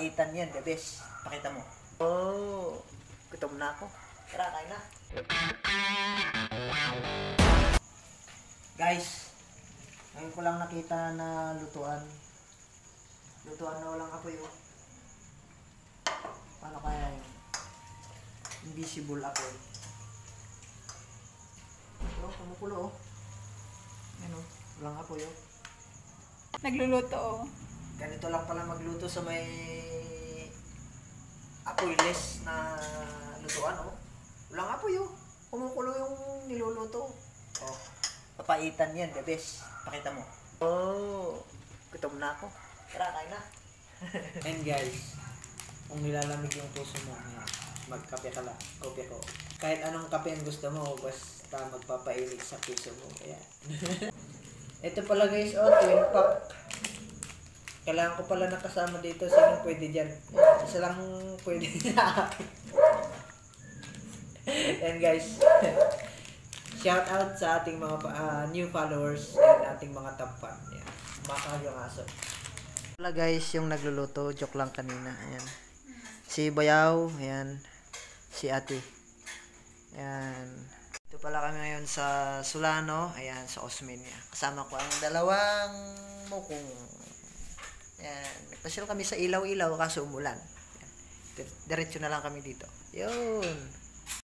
Papaitan yan, the best. Pakita mo. Oh, gutom na ako. Tara, kain na. Guys, ngayon ko lang nakita na lutuan. Lutuan na walang apoy, oh. Paano kaya yung invisible apoy? Oh, kumukulo, oh. Ano, walang apoy, oh. Nagluluto, oh. Ganito lang pala magluto sa may apoyless na lutuan, oh. Walang apoy, oh. Kumukulo yung niluluto. Oh, papaitan yan, the best. Pakita mo. Oh, gutom na ako. Tara, kain na. And guys, kung nilalamig yung puso mo, magkape ka lang. Kope ko. Kahit anong kape ang gusto mo, basta magpapainit sa puso mo. Kaya. Ito pala guys, oh, twin pack. Kailangan ko pala nakasama dito. Sino pwede dyan? Isa lang pwede na akin. And guys, shout out sa ating mga new followers and ating mga top fan. Yan. Makakal yung aso. Wala guys, yung nagluluto. Joke lang kanina. Ayan. Si Bayaw. Ayan. Si Ate. Ayan. Ito pala kami ngayon sa Solano. Ayan, sa Osmeña. Kasama ko ang dalawang mukong. Ayan. Nagpasyal kami sa ilaw-ilaw kaso umulan. Ayan. Diretso na lang kami dito. Yun.